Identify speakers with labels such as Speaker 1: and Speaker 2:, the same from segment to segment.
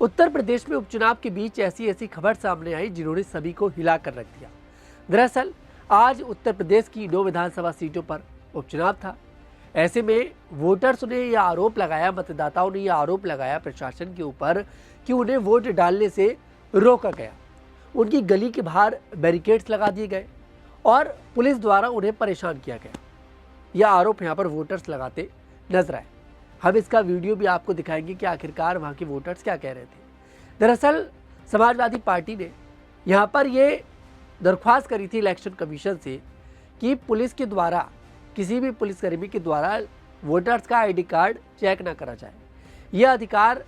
Speaker 1: उत्तर प्रदेश में उपचुनाव के बीच ऐसी ऐसी खबर सामने आई जिन्होंने सभी को हिला कर रख दिया। दरअसल आज उत्तर प्रदेश की 9 विधानसभा सीटों पर उपचुनाव था। ऐसे में वोटर्स ने यह आरोप लगाया, मतदाताओं ने यह आरोप लगाया प्रशासन के ऊपर कि उन्हें वोट डालने से रोका गया। उनकी गली के बाहर बैरिकेड्स लगा दिए गए और पुलिस द्वारा उन्हें परेशान किया गया। यह आरोप यहाँ पर वोटर्स लगाते नजर आए। हम इसका वीडियो भी आपको दिखाएंगे कि आखिरकार वहाँ के वोटर्स क्या कह रहे थे। दरअसल समाजवादी पार्टी ने यहाँ पर ये दरख्वास्त करी थी इलेक्शन कमीशन से कि पुलिस के द्वारा, किसी भी पुलिसकर्मी के द्वारा वोटर्स का आईडी कार्ड चेक ना करा जाए। यह अधिकार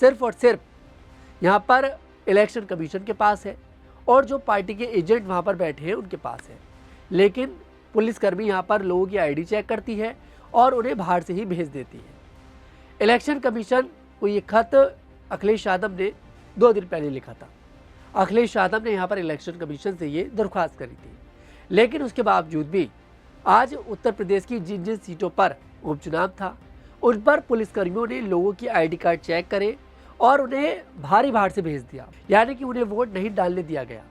Speaker 1: सिर्फ और सिर्फ यहाँ पर इलेक्शन कमीशन के पास है और जो पार्टी के एजेंट वहाँ पर बैठे हैं उनके पास है। लेकिन पुलिसकर्मी यहाँ पर लोगों की आईडी चेक करती है और उन्हें बाहर से ही भेज देती है। इलेक्शन कमीशन को ये खत अखिलेश यादव ने 2 दिन पहले लिखा था। अखिलेश यादव ने यहाँ पर इलेक्शन कमीशन से ये दरख्वास्त करी थी, लेकिन उसके बावजूद भी आज उत्तर प्रदेश की जिन जिन सीटों पर उपचुनाव था उन पर पुलिसकर्मियों ने लोगों की आईडी कार्ड चेक करे और उन्हें बाहर से भेज दिया, यानी कि उन्हें वोट नहीं डालने दिया गया।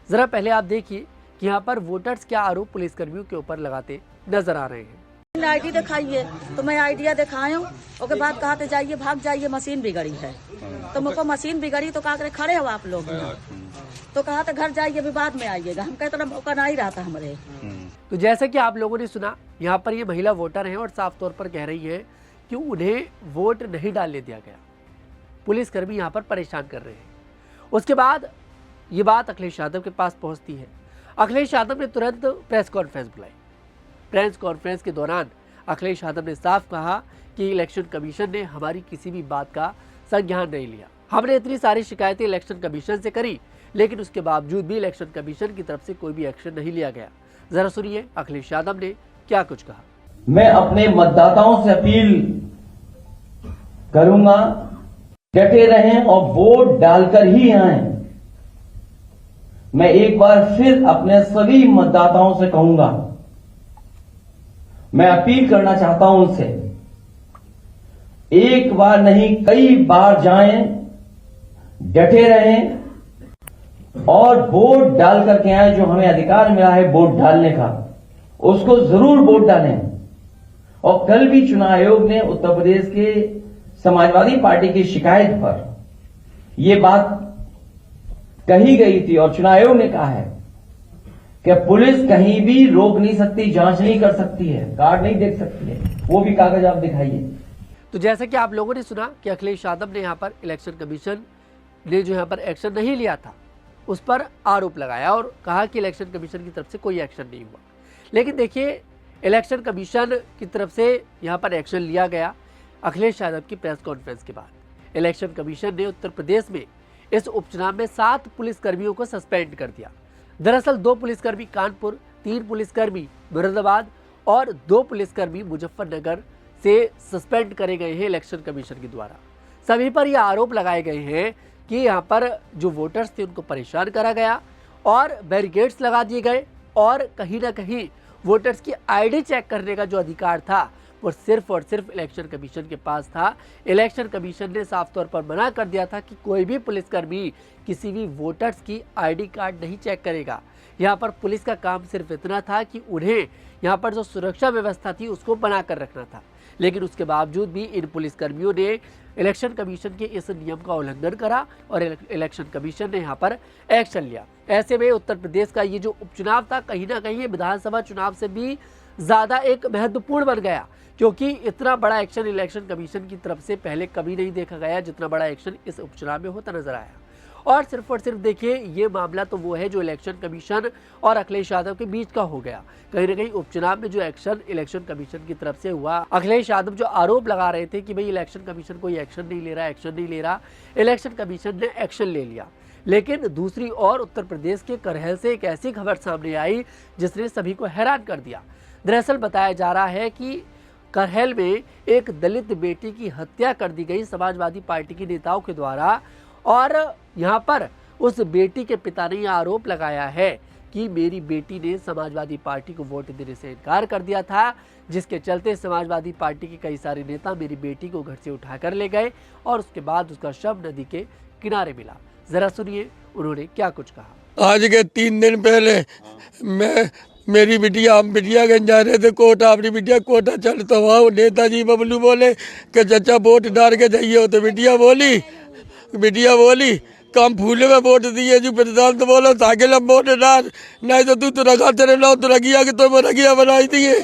Speaker 1: जरा पहले आप देखिए कि यहाँ पर वोटर्स क्या आरोप पुलिसकर्मियों के ऊपर लगाते नजर आ रहे हैं।
Speaker 2: आईडी दिखाइए तो मैं आइडिया दिखाया हूँ। उसके बाद कहा तो जाइए, भाग जाइए, मशीन बिगड़ी है। तो मुझको मशीन बिगड़ी तो कहा खड़े हो आप लोग, तो कहा तो घर जाइए, भी बाद में आइएगा। हम कहते मौका नहीं रहा था हमारे।
Speaker 1: तो जैसा कि आप लोगों ने सुना, यहाँ पर ये महिला वोटर हैं और साफ तौर पर कह रही है कि उन्हें वोट नहीं डालने दिया गया। पुलिसकर्मी यहाँ पर परेशान कर रहे हैं। उसके बाद ये बात अखिलेश यादव के पास पहुंचती है। अखिलेश यादव ने तुरंत प्रेस कॉन्फ्रेंस बुलाई। प्रेस कॉन्फ्रेंस के दौरान अखिलेश यादव ने साफ कहा कि इलेक्शन कमीशन ने हमारी किसी भी बात का संज्ञान नहीं लिया। हमने इतनी सारी शिकायतें इलेक्शन कमीशन से करी, लेकिन उसके बावजूद भी इलेक्शन कमीशन की तरफ से कोई भी एक्शन नहीं लिया गया। जरा सुनिए अखिलेश यादव ने क्या कुछ कहा।
Speaker 3: मैं अपने मतदाताओं से अपील करूंगा, डटे रहें और वोट डालकर ही आएं। मैं एक बार फिर अपने सभी मतदाताओं से कहूंगा, मैं अपील करना चाहता हूं उनसे, एक बार नहीं कई बार जाएं, डटे रहें और वोट डाल करके आए। जो हमें अधिकार मिला है वोट डालने का, उसको जरूर वोट डालें। और कल भी चुनाव आयोग ने उत्तर प्रदेश के समाजवादी पार्टी की शिकायत पर यह बात कही गई थी और चुनाव आयोग ने कहा है कि पुलिस कहीं भी रोक नहीं सकती, जांच नहीं कर सकती है, कार्ड नहीं देख सकती है। वो भी कागज आप दिखाइए।
Speaker 1: तो जैसा कि आप लोगों ने सुना कि अखिलेश यादव ने यहाँ पर इलेक्शन कमीशन ने जो यहाँ पर एक्शन नहीं लिया था उस पर आरोप लगाया और कहा कि इलेक्शन कमीशन की तरफ से कोई एक्शन नहीं हुआ। लेकिन देखिए, इलेक्शन कमीशन की तरफ से यहाँ पर एक्शन लिया गया अखिलेश यादव की प्रेस कॉन्फ्रेंस के बाद। इलेक्शन कमीशन ने उत्तर प्रदेश में इस उपचुनाव में 7 पुलिसकर्मियों को सस्पेंड कर दिया। दरअसल 2 पुलिसकर्मी कानपुर, 3 पुलिसकर्मी मुरादाबाद और 2 पुलिसकर्मी मुजफ्फरनगर से सस्पेंड करे गए हैं इलेक्शन कमीशन के द्वारा। सभी पर यह आरोप लगाए गए हैं कि यहाँ पर जो वोटर्स थे उनको परेशान करा गया और बैरिकेड्स लगा दिए गए और कहीं ना कहीं वोटर्स की आईडी चेक करने का जो अधिकार था वो सिर्फ और सिर्फ इलेक्शन कमीशन के पास था। इलेक्शन कमीशन ने साफ तौर पर मना कर दिया था कि कोई भी पुलिसकर्मी किसी भी वोटर्स की आईडी कार्ड नहीं चेक करेगा। यहाँ पर पुलिस का काम सिर्फ इतना था कि उन्हें यहाँ पर जो सुरक्षा व्यवस्था थी उसको बना कर रखना था। लेकिन उसके बावजूद भी इन पुलिसकर्मियों ने इलेक्शन कमीशन के इस नियम का उल्लंघन करा और इलेक्शन कमीशन ने यहाँ पर एक्शन लिया। ऐसे में उत्तर प्रदेश का ये जो उपचुनाव था कहीं ना कहीं विधानसभा चुनाव से भी ज़्यादा एक महत्वपूर्ण बन गया, क्योंकि इतना बड़ा एक्शन इलेक्शन कमीशन की तरफ से पहले कभी नहीं देखा गया जितना बड़ा एक्शन इस उपचुनाव में होता नजर आया। और सिर्फ देखिए, ये मामला तो वो है जो इलेक्शन कमीशन और अखिलेश यादव के बीच का हो गया। कहीं ना कहीं उपचुनाव में जो एक्शन इलेक्शन कमीशन की तरफ से हुआ, अखिलेश यादव जो आरोप लगा रहे थे कि भाई इलेक्शन कमीशन कोई एक्शन नहीं ले रहा, इलेक्शन कमीशन ने एक्शन ले लिया। लेकिन दूसरी ओर उत्तर प्रदेश के करहल से एक ऐसी खबर सामने आई जिसने सभी को हैरान कर दिया। दरअसल बताया जा रहा है कि करहल में एक दलित बेटी की हत्या कर दी गई समाजवादी पार्टी के नेताओं के द्वारा और यहाँ पर उस बेटी के पिता ने यह आरोप लगाया है कि मेरी बेटी ने समाजवादी पार्टी को वोट देने से इनकार कर दिया था, जिसके चलते समाजवादी पार्टी के कई सारे नेता मेरी बेटी को घर से उठाकर ले गए और उसके बाद उसका शव नदी के किनारे मिला। जरा सुनिए उन्होंने क्या कुछ कहा।
Speaker 4: आज के 3 दिन पहले मेरी बिटिया, हम बिटियागंज जा रहे थे कोटा, अपनी बिटिया कोटा चल तो वहाँ नेताजी बबलू बोले कि चाचा वोट डाल के जाइए। तो बिटिया बोली कम फूले में वोट दिए जो प्रधान तो बोलो साइकिल में वोट डाल, नहीं तो तू रखा तेरे लो तो रगिया कि तो रगिया बनाई दिए।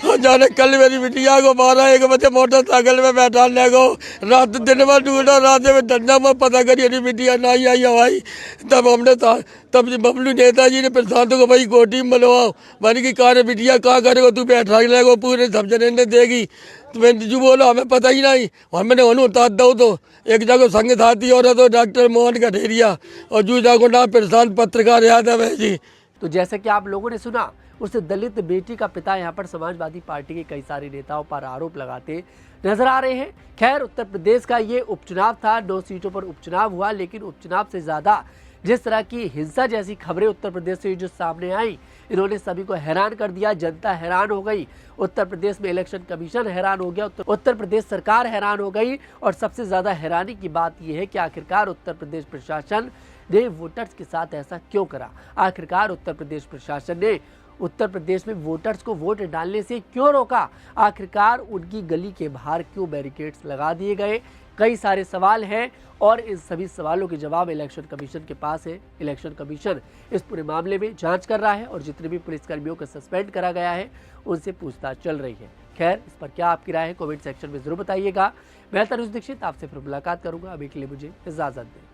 Speaker 4: और जाने कल मेरी बिटिया को 12-1 बजे मोटरसाइकिल में बैठाने को रात दिन में ढूंढा, रात में डंडा में पता करी मेरी बिटिया नहीं आई हवाई। तब बबलू नेताजी ने प्रशांत को भाई कोटी में बुलवाओ, मैंने की कहा बिटिया कहाँ करेगा तू बैठा लेगा पूरे समझने ने देगी। तो मैंने जो बोलो हमें पता ही नहीं, हमने उन्होंने उतार दो। तो एक जगह संग साथी और तो डॉक्टर मोहन कठेरिया और जो जगह नाम प्रशांत पत्रकार यादव है जी।
Speaker 1: तो जैसे कि आप लोगों ने सुना, उस दलित बेटी का पिता यहाँ पर समाजवादी पार्टी के कई सारे नेताओं पर आरोप लगाते नजर आ रहे हैं। खैर, उत्तर प्रदेश का ये उपचुनाव था, 9 सीटों पर उपचुनाव हुआ, लेकिन उपचुनाव से ज्यादा जिस तरह की हिंसा जैसी खबरें उत्तर प्रदेश से जो सामने आई, इन्होंने सभी को हैरान कर दिया। जनता हैरान हो गई, उत्तर प्रदेश में इलेक्शन कमीशन हैरान हो गया, उत्तर प्रदेश सरकार हैरान हो गई। और सबसे ज्यादा हैरानी की बात यह है कि आखिरकार उत्तर प्रदेश प्रशासन ने वोटर्स के साथ ऐसा क्यों करा। आखिरकार उत्तर प्रदेश प्रशासन ने उत्तर प्रदेश में वोटर्स को वोट डालने से क्यों रोका। आखिरकार उनकी गली के बाहर क्यों बैरिकेड्स लगा दिए गए। कई सारे सवाल हैं और इन सभी सवालों के जवाब इलेक्शन कमीशन के पास है। इलेक्शन कमीशन इस पूरे मामले में जांच कर रहा है और जितने भी पुलिसकर्मियों को सस्पेंड करा गया है उनसे पूछताछ चल रही है। खैर, इस पर क्या आपकी राय है कमेंट सेक्शन में जरूर बताइएगा। मैं तनुज दीक्षित आपसे फिर मुलाकात करूंगा। अभी के लिए मुझे इजाजत दें।